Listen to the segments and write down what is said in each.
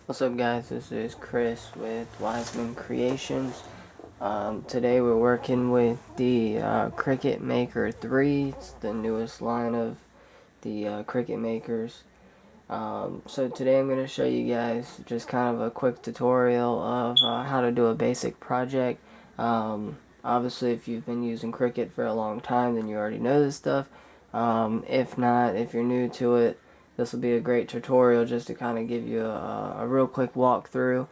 What's up, guys? This is Chris with Wiseman Creations. Today we're working with the Cricut Maker 3. It's the newest line of the Cricut Makers. So today I'm going to show you guys just kind of a quick tutorial of how to do a basic project. Obviously, if you've been using Cricut for a long time, then you already know this stuff. If not, if you're new to it, this will be a great tutorial just to kind of give you a real quick walkthrough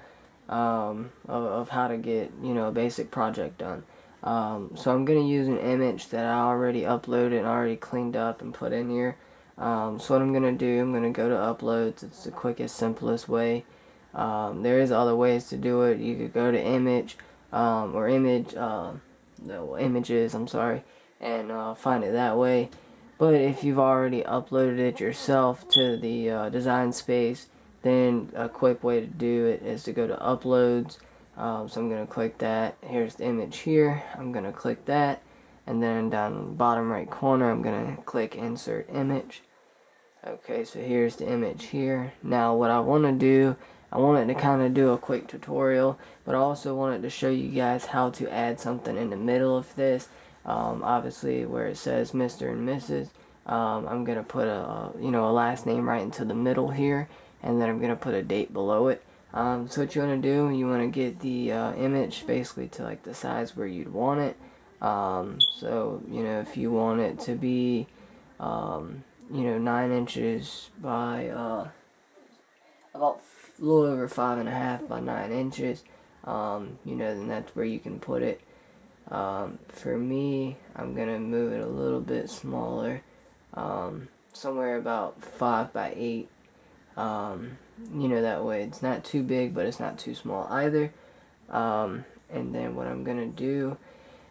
of how to get, a basic project done. So I'm going to use an image that I already uploaded and already cleaned up and put in here. So what I'm going to do, I'm going to go to uploads. It's the quickest, simplest way. There is other ways to do it. You could go to image or images, I'm sorry, and find it that way. But if you've already uploaded it yourself to the design space, then a quick way to do it is to go to uploads. So I'm going to click that. Here's the image here. I'm going to click that. And then down in the bottom right corner, I'm going to click insert image. Okay, so here's the image here. Now what I want to do, I wanted to kind of do a quick tutorial, but I also wanted to show you guys how to add something in the middle of this. Obviously where it says Mr. and Mrs. I'm going to put a last name right into the middle here, and then I'm going to put a date below it. So what you want to do, you want to get the image basically to like the size where you'd want it. So, if you want it to be, 9 inches by about a little over 5.5 by 9 inches, then that's where you can put it. For me, I'm going to move it a little bit smaller, somewhere about 5 by 8. That way it's not too big, but it's not too small either. And then what I'm going to do,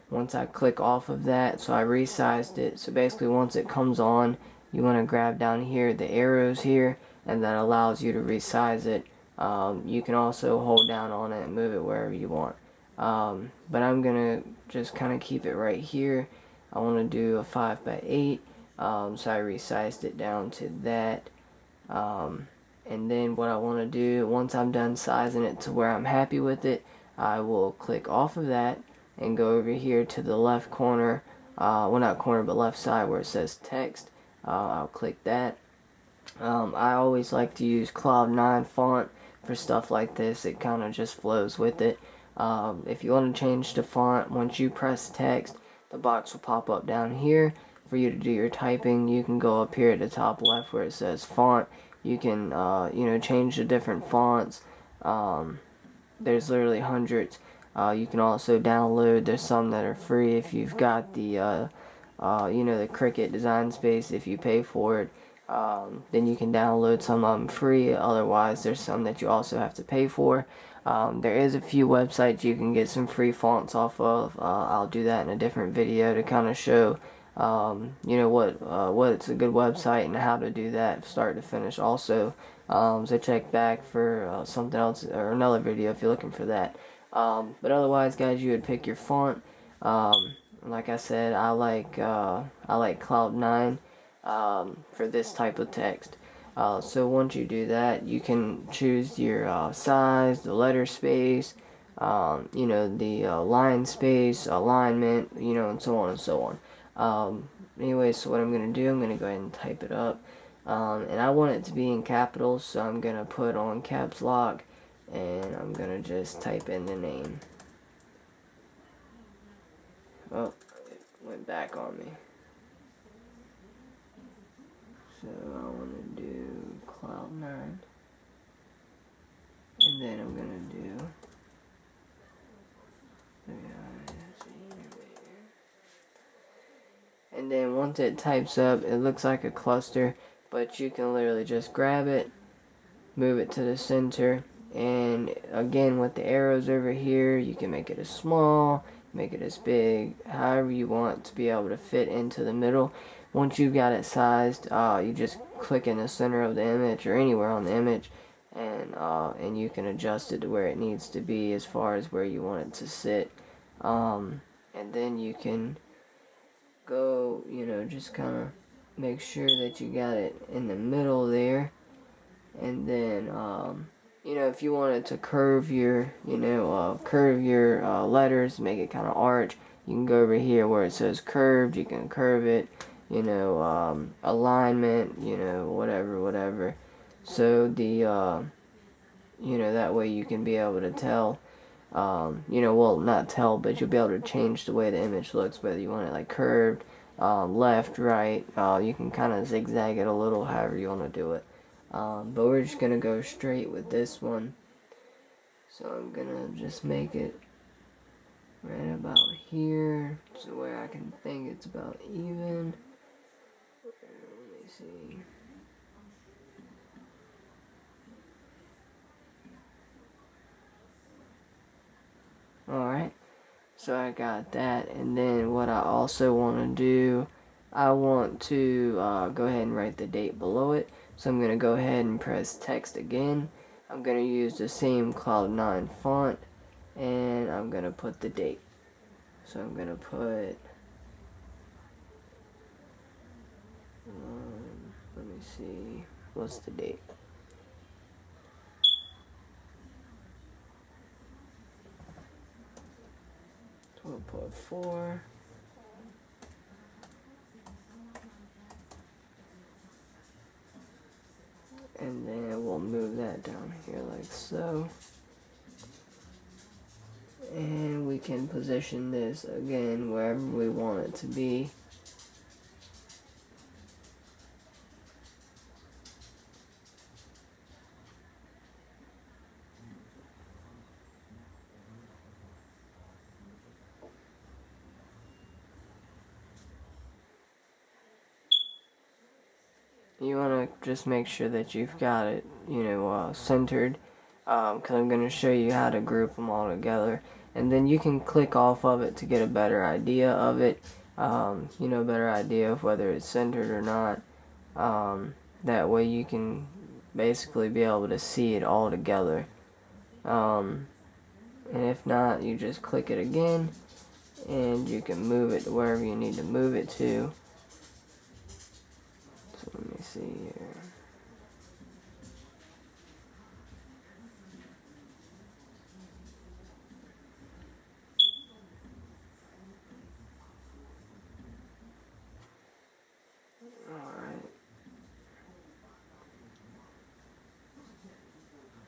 once I click off of that, so I resized it, so basically once it comes on, you want to grab down here the arrows here, and that allows you to resize it. You can also hold down on it and move it wherever you want. But I'm going to just kind of keep it right here. I want to do a 5 by 8, so I resized it down to that. And then what I want to do, once I'm done sizing it to where I'm happy with it, I will click off of that and go over here to the left corner, well, not corner, but left side where it says text. I'll click that. I always like to use Cloud 9 font for stuff like this. It kind of just flows with it. If you want to change the font, once you press text, the box will pop up down here for you to do your typing. You can go up here at the top left where it says font. You can, change the different fonts. There's literally hundreds. You can also download. There's some that are free if you've got the, the Cricut design space. If you pay for it, then you can download some of them free. Otherwise, there's some that you also have to pay for. There is a few websites you can get some free fonts off of. I'll do that in a different video to kind of show, what's a good website and how to do that start to finish also. So check back for something else or another video if you're looking for that. But otherwise, guys, you would pick your font. Like I said, I like Cloud 9 for this type of text. So once you do that, you can choose your size, the letter space, the line space, alignment, and so on and so on. Anyway, so what I'm going to do, I'm going to go ahead and type it up. And I want it to be in capitals, so I'm going to put on caps lock, and I'm going to just type in the name. Oh, it went back on me. So I want to do Cloud 9. And then I'm going to do... And then once it types up, it looks like a cluster, but you can literally just grab it, move it to the center, and again with the arrows over here, you can make it as small, make it as big, however you want to be able to fit into the middle. Once you've got it sized, you just click in the center of the image or anywhere on the image, and you can adjust it to where it needs to be as far as where you want it to sit. And then you can go, just kind of make sure that you got it in the middle there, and then you know, if you wanted to curve your, letters, make it kind of arch, you can go over here where it says curved, you can curve it, alignment, whatever. So that way you can be able to tell, well, not tell, but you'll be able to change the way the image looks, whether you want it like curved, left, right, you can kind of zigzag it a little, however you want to do it. But we're just going to go straight with this one. So I'm going to just make it right about here, so where I can think it's about even. Let me see. Alright, so I got that, and then what I also want to do, I want to go ahead and write the date below it. So I'm going to go ahead and press text again. I'm going to use the same Cloud9 font, and I'm going to put the date. So I'm going to put, let me see, what's the date? We'll put 4. And then we'll move that down here like so. And we can position this again wherever we want it to be. You want to just make sure that you've got it, centered, because I'm going to show you how to group them all together. And then you can click off of it to get a better idea of it, better idea of whether it's centered or not. That way you can basically be able to see it all together. And if not, you just click it again, and you can move it to wherever you need to move it to. So let me see here.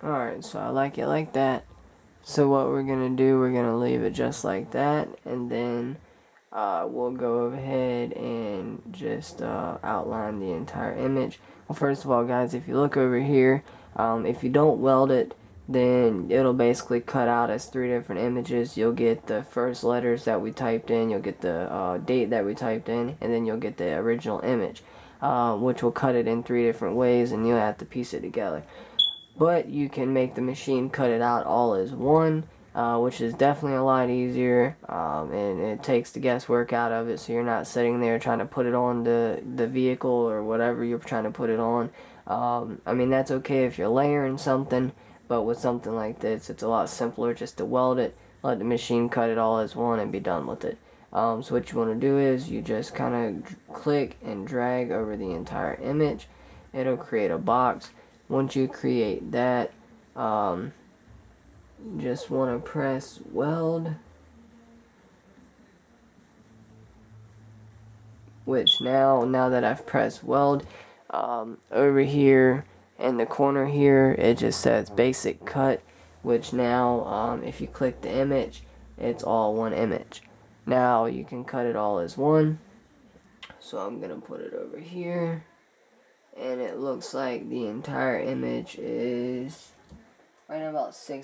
Alright, so I like it like that. So what we're going to do, we're going to leave it just like that, and then we'll go ahead and just outline the entire image. Well, first of all, guys, if you look over here, if you don't weld it, then it'll basically cut out as 3 different images. You'll get the first letters that we typed in, you'll get the date that we typed in, and then you'll get the original image, which will cut it in 3 different ways, and you'll have to piece it together. But you can make the machine cut it out all as one, which is definitely a lot easier, and it takes the guesswork out of it, so you're not sitting there trying to put it on the vehicle or whatever you're trying to put it on. I mean, that's okay if you're layering something, but with something like this, it's a lot simpler just to weld it, let the machine cut it all as one, and be done with it. So what you want to do is you just kind of click and drag over the entire image. It'll create a box. Once you create that, you just want to press weld, which now that I've pressed weld, over here in the corner here, it just says basic cut, which now, if you click the image, it's all one image. Now you can cut it all as one, so I'm going to put it over here. And it looks like the entire image is right about 8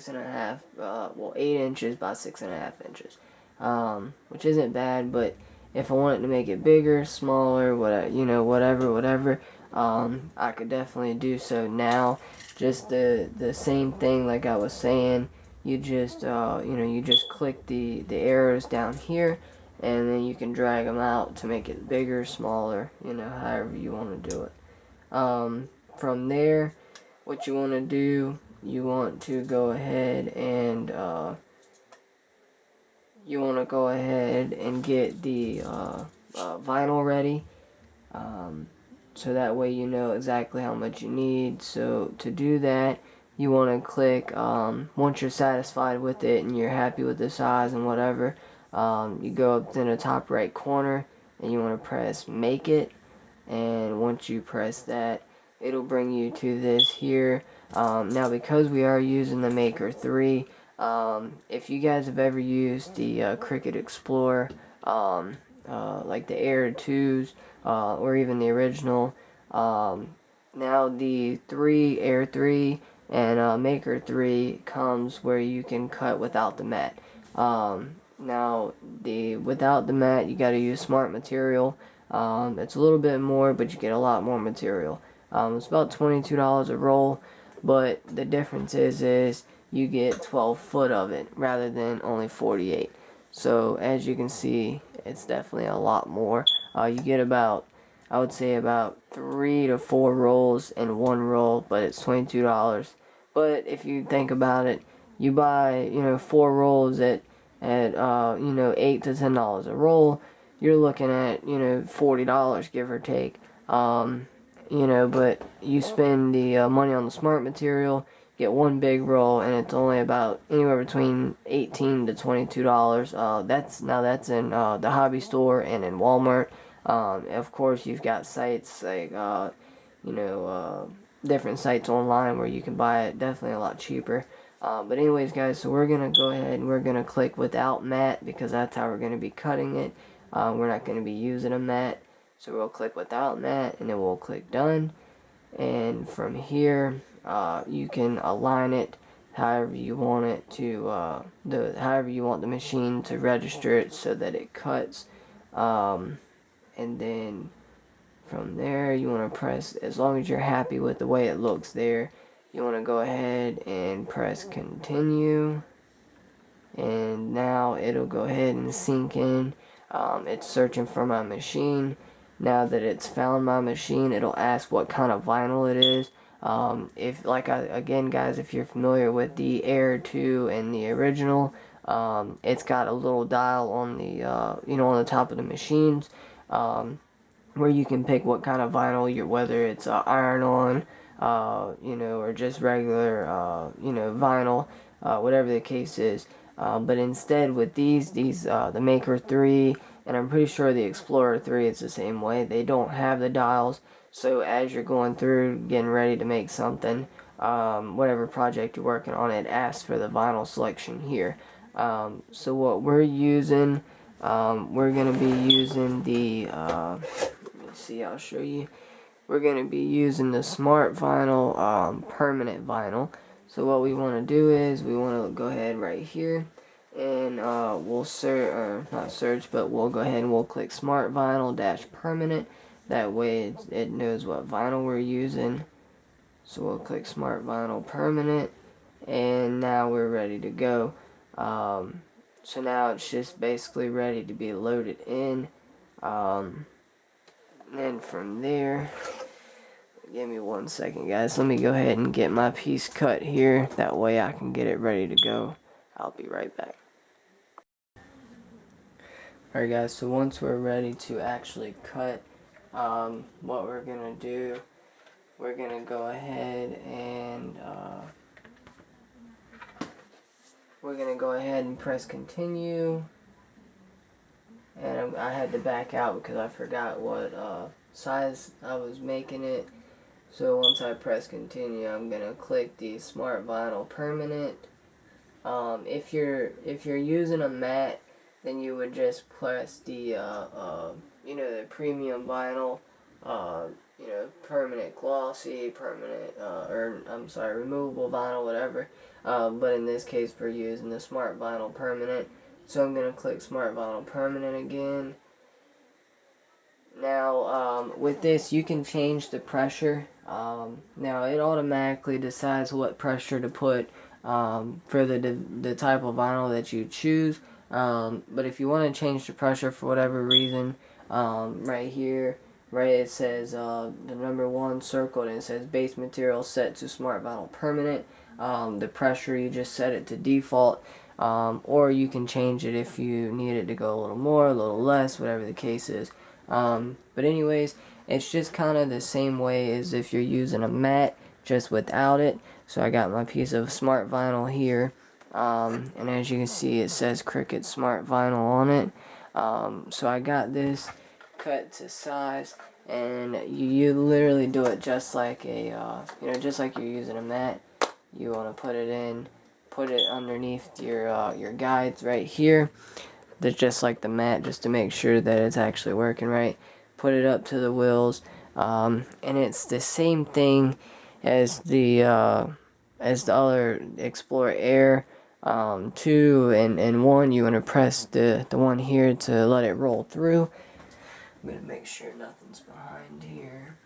inches by 6.5 inches, which isn't bad. But if I wanted to make it bigger, smaller, whatever, I could definitely do so now. Just the same thing, like I was saying. You just you just click the arrows down here, and then you can drag them out to make it bigger, smaller, however you want to do it. From there, what you want to do, you want to go ahead and get the vinyl ready, so that way you know exactly how much you need. So to do that, you want to click, once you're satisfied with it and you're happy with the size and whatever, you go up in the top right corner and you want to press make it, and once you press that, it'll bring you to this here. Now because we are using the Maker 3, if you guys have ever used the Cricut Explorer, like the Air 2s, or even the original, now the Air 3 and Maker 3 comes where you can cut without the mat. Now without the mat, you gotta use smart material. It's a little bit more, but you get a lot more material. It's about $22 a roll, but the difference is you get 12 foot of it rather than only 48. So as you can see, it's definitely a lot more. You get about, I would say about 3 to 4 rolls in one roll, but it's $22. But if you think about it, you buy, 4 rolls at $8 to $10 a roll, you're looking at, $40 give or take. But you spend the money on the smart material, get one big roll, and it's only about anywhere between $18 to $22. That's in the hobby store and in Walmart. Of course, you've got sites like different sites online where you can buy it definitely a lot cheaper. But anyways, guys, so we're gonna go ahead and we're gonna click without mat because that's how we're gonna be cutting it. We're not gonna be using a mat, so we'll click without mat, and then we'll click done. And from here, you can align it however you want it to, however you want the machine to register it so that it cuts. And then from there, you want to press, as long as you're happy with the way it looks there, you want to go ahead and press continue. And now it'll go ahead and sync in. It's searching for my machine. Now that it's found my machine, it'll ask what kind of vinyl it is. Again, guys, if you're familiar with the Air 2 and the original, it's got a little dial on the, on the top of the machines, where you can pick what kind of vinyl whether it's iron-on, or just regular, vinyl, whatever the case is. But instead with these, the Maker 3, and I'm pretty sure the Explorer 3 is the same way, they don't have the dials. So as you're going through, getting ready to make something, whatever project you're working on, it asks for the vinyl selection here. So what we're using, we're going to be using the, let me see, I'll show you. We're going to be using the Smart Vinyl, permanent vinyl. So what we want to do is, we want to go ahead right here, and we'll we'll go ahead and we'll click Smart Vinyl -permanent. That way it knows what vinyl we're using. So we'll click Smart Vinyl Permanent, and now we're ready to go. So now it's just basically ready to be loaded in. And then from there, give me 1 second, guys. Let me go ahead and get my piece cut here. That way I can get it ready to go. I'll be right back. Alright, guys, so once we're ready to actually cut, what we're gonna do, we're gonna go ahead and press continue. And I had to back out because I forgot what size I was making it. So once I press continue, I'm gonna click the Smart Vinyl Permanent. If you're using a mat, then you would just press the the premium vinyl, permanent glossy, permanent removable vinyl, whatever. But in this case, we're using the Smart Vinyl Permanent. So I'm gonna click Smart Vinyl Permanent again. Now, with this, you can change the pressure. Now, it automatically decides what pressure to put for the type of vinyl that you choose. But if you want to change the pressure for whatever reason, right here, it says the number 1 circled, and it says base material set to Smart Vinyl Permanent. The pressure, you just set it to default. Or you can change it if you need it to go a little more, a little less, whatever the case is. But anyways, it's just kind of the same way as if you're using a mat. just without it. So I got my piece of smart vinyl here, and as you can see, it says Cricut Smart Vinyl on it. So I got this cut to size, and you literally do it just like a just like you're using a mat. You want to put it underneath your guides right here. That's just like the mat, just to make sure that it's actually working right. Put it up to the wheels, and it's the same thing as the other Explorer Air 2 and 1. You want to press the one here to let it roll through. I'm going to make sure nothing's behind here.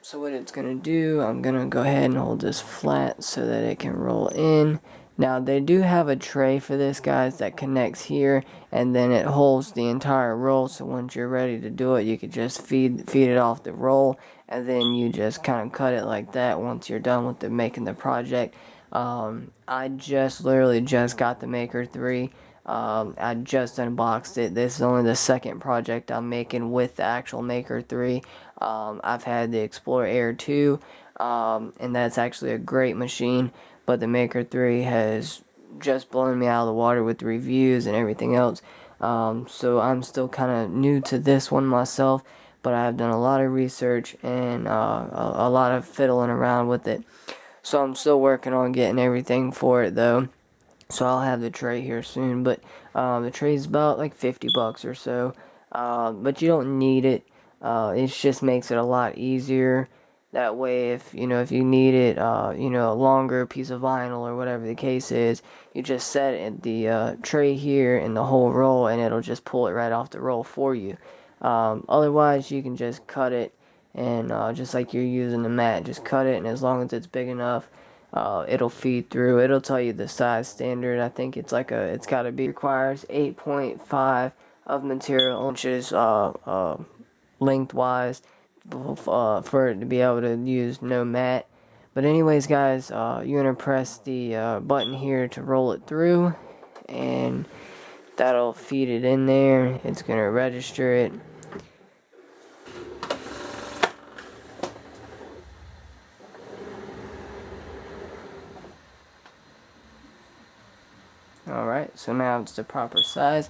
So what it's going to do, I'm going to go ahead and hold this flat so that it can roll in. Now they do have a tray for this, guys, that connects here, and then it holds the entire roll, so once you're ready to do it, you could just feed it off the roll, and then you just kind of cut it like that once you're done with making the project. I literally just got the Maker 3. I just unboxed it. This is only the second project I'm making with the actual Maker 3. I've had the Explorer Air 2, and that's actually a great machine, but the Maker 3 has just blown me out of the water with reviews and everything else. So I'm still kind of new to this one myself, but I've done a lot of research and a lot of fiddling around with it. So I'm still working on getting everything for it, though. So I'll have the tray here soon, but the tray's about like $50 or so. But you don't need it. It just makes it a lot easier. That way, if you need it, a longer piece of vinyl or whatever the case is, you just set it in the tray here in the whole roll, and it'll just pull it right off the roll for you. Otherwise, you can just cut it, and just like you're using the mat, just cut it, and as long as it's big enough, it'll feed through. It'll tell you the size standard. I think it's gotta be, requires 8.5 of material inches lengthwise for it to be able to use no mat. But anyways, guys, you're gonna press the button here to roll it through, and that'll feed it in there. It's gonna register it. Alright, so now it's the proper size,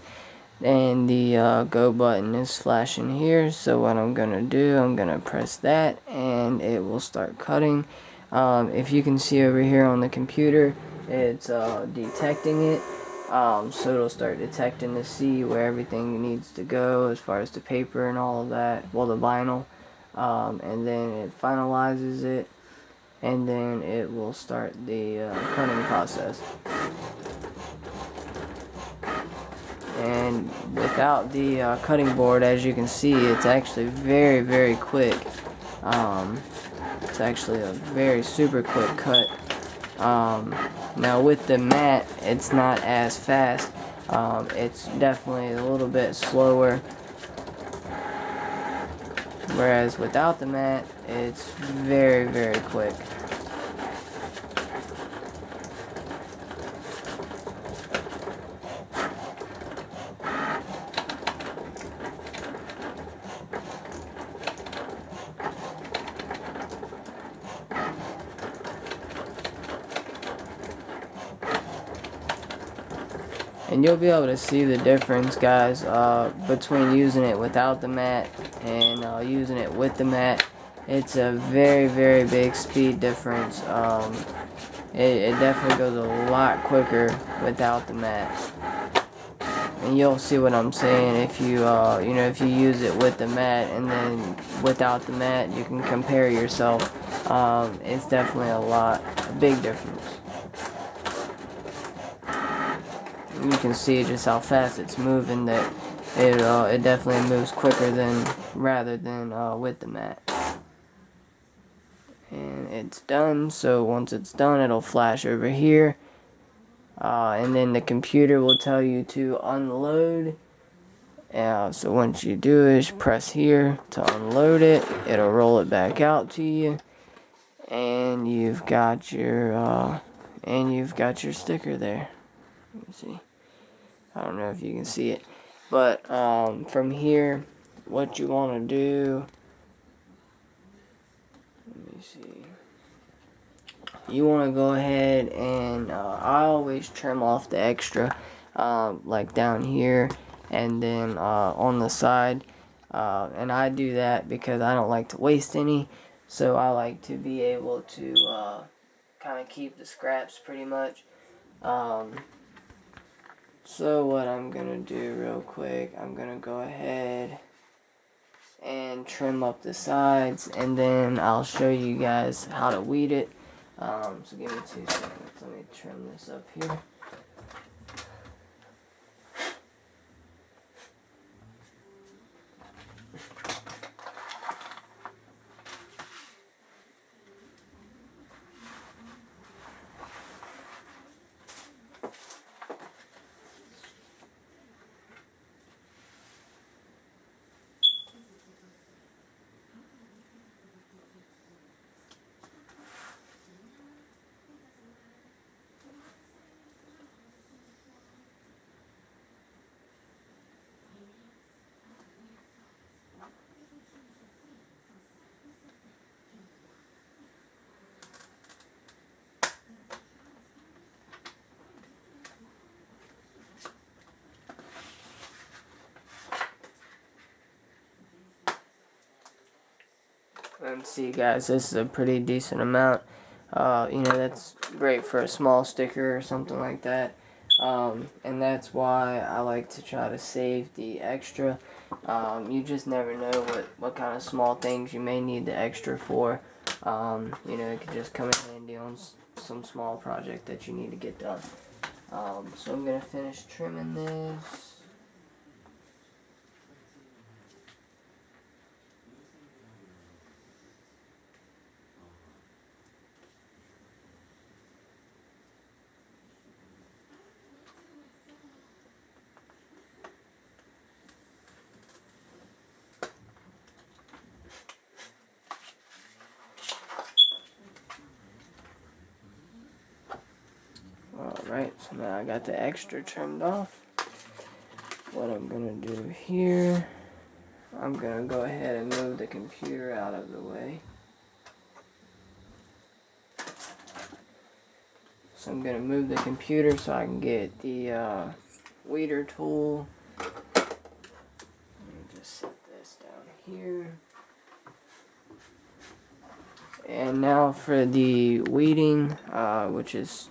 and the go button is flashing here. So what I'm gonna do, I'm gonna press that, and it will start cutting. If you can see over here on the computer, it's detecting it. So it'll start detecting to see where everything needs to go as far as the paper and all of that, well, the vinyl, and then it finalizes it, and then it will start the cutting process. And without the cutting board, as you can see, it's actually very, very quick. It's actually a very super quick cut. Now with the mat, it's not as fast. It's definitely a little bit slower. Whereas without the mat, it's very, very quick. And you'll be able to see the difference, guys, between using it without the mat and using it with the mat. It's a very, very big speed difference. It definitely goes a lot quicker without the mat. And you'll see what I'm saying if you, if you use it with the mat and then without the mat, you can compare yourself. It's definitely a big difference. You can see just how fast it's moving, that it definitely moves quicker rather than with the mat. And it's done. So once it's done, it'll flash over here, and then the computer will tell you to unload. So once you do is press here to unload it, it'll roll it back out to you, and you've got your sticker there. Let me see. I don't know if you can see it, but from here, what you want to do, let me see, you want to go ahead and I always trim off the extra, like down here and then on the side, and I do that because I don't like to waste any, so I like to be able to kind of keep the scraps pretty much. So what I'm gonna do real quick, I'm gonna go ahead and trim up the sides, and then I'll show you guys how to weed it. So give me 2 seconds. Let me trim this up here. And see, guys, this is a pretty decent amount. You know, that's great for a small sticker or something like that. And that's why I like to try to save the extra. You just never know what kind of small things you may need the extra for. You know, it could just come in handy on some small project that you need to get done. So I'm going to finish trimming this. Alright, so now I got the extra trimmed off. What I'm going to do here, I'm going to go ahead and move the computer out of the way. So I'm going to move the computer so I can get the weeder tool. Let me just set this down here. And now for the weeding, which is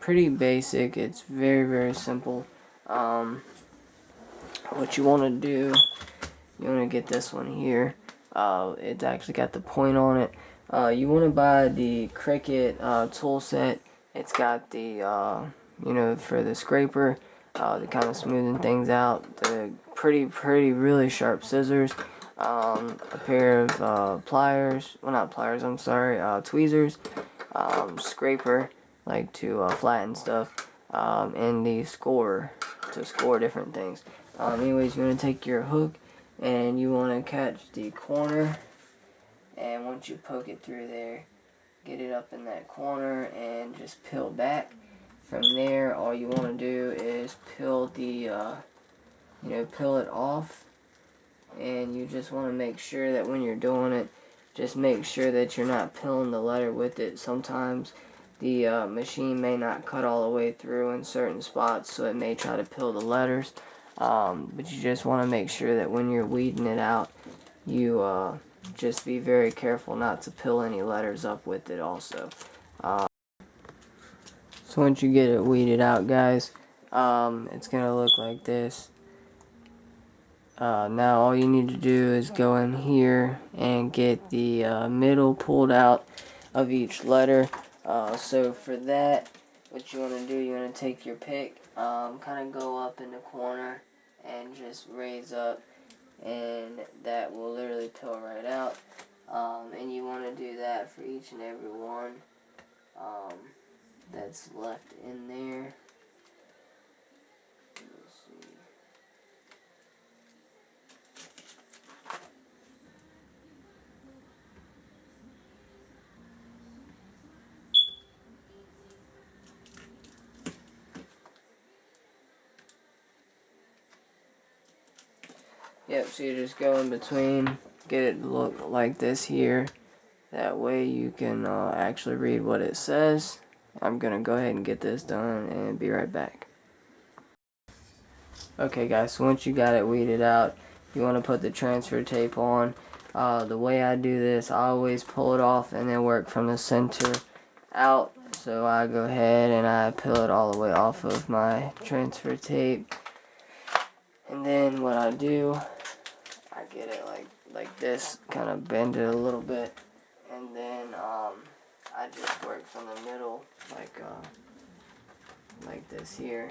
pretty basic. It's very, very simple. What you want to do, you want to get this one here. It's actually got the point on it. You want to buy the Cricut tool set. It's got the, you know, for the scraper, the kind of smoothing things out. The pretty, really sharp scissors. A pair of pliers. Well, not pliers, I'm sorry. Tweezers. Scraper, like to flatten stuff. And the scorer to score different things. Anyways, you want to take your hook and you want to catch the corner, and once you poke it through there, get it up in that corner and just peel back. From there, all you want to do is peel the, you know, peel it off, and you just want to make sure that when you're doing it, just make sure that you're not peeling the letter with it. Sometimes the machine may not cut all the way through in certain spots, so it may try to peel the letters. But you just want to make sure that when you're weeding it out, you just be very careful not to peel any letters up with it also. So once you get it weeded out, guys, it's going to look like this. Now all you need to do is go in here and get the middle pulled out of each letter. So for that, what you want to do, you want to take your pick, kind of go up in the corner and just raise up, and that will literally peel right out. And you want to do that for each and every one that's left in there. Let's see. Yep, so you just go in between, get it to look like this here, That way you can actually read what it says. I'm going to go ahead and get this done and be right back. Okay guys, so once you got it weeded out, you want to put the transfer tape on. The way I do this, I always pull it off and then work from the center out. So I go ahead and I peel it all the way off of my transfer tape. And then what I do, I get it like this, kind of bend it a little bit. And then I just work from the middle like this here.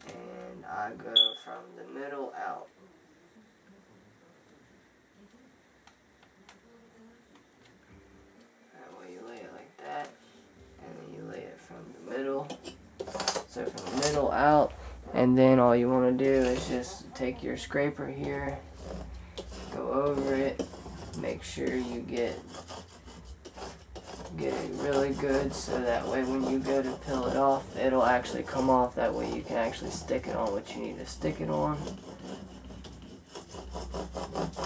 And I go from the middle out. That way you lay it like that, and then you lay it from the middle. So from the middle out, and then all you want to do is just take your scraper here, go over it, make sure you get it really good, so that way when you go to peel it off, it'll actually come off. That way you can actually stick it on what you need to stick it on.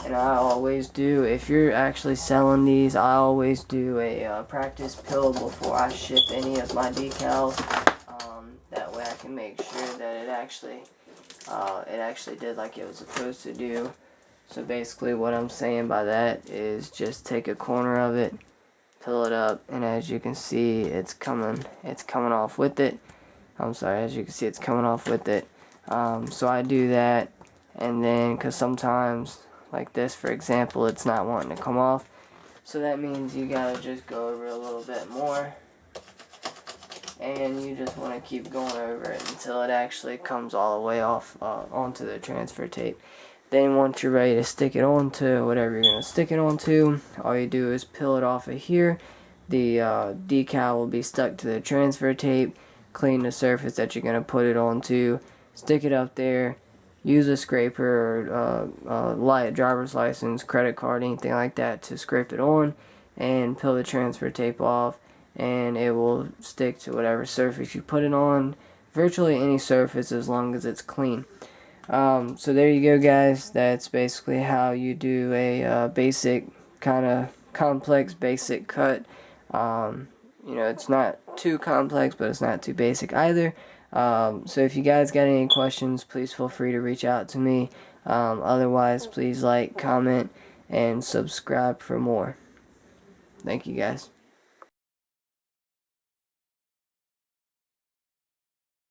And I always do, if you're actually selling these, I always do a practice peel before I ship any of my decals. That way I can make sure that it actually did like it was supposed to do. So basically what I'm saying by that is just take a corner of it, peel it up, and as you can see, it's coming off with it. As you can see, it's coming off with it. So I do that, and then because sometimes, like this for example, it's not wanting to come off, so that means you gotta just go over a little bit more, and you just want to keep going over it until it actually comes all the way off onto the transfer tape. Then once you're ready to stick it onto whatever you're going to stick it onto, all you do is peel it off of here. The decal will be stuck to the transfer tape. Clean the surface that you're going to put it onto, stick it up there, use a scraper or driver's license, credit card, anything like that to scrape it on, and peel the transfer tape off, and it will stick to whatever surface you put it on, virtually any surface as long as it's clean. So there you go guys, that's basically how you do a basic, kind of complex basic cut. You know, it's not too complex, but it's not too basic either. So if you guys got any questions, please feel free to reach out to me. Otherwise, please like, comment, and subscribe for more. Thank you guys.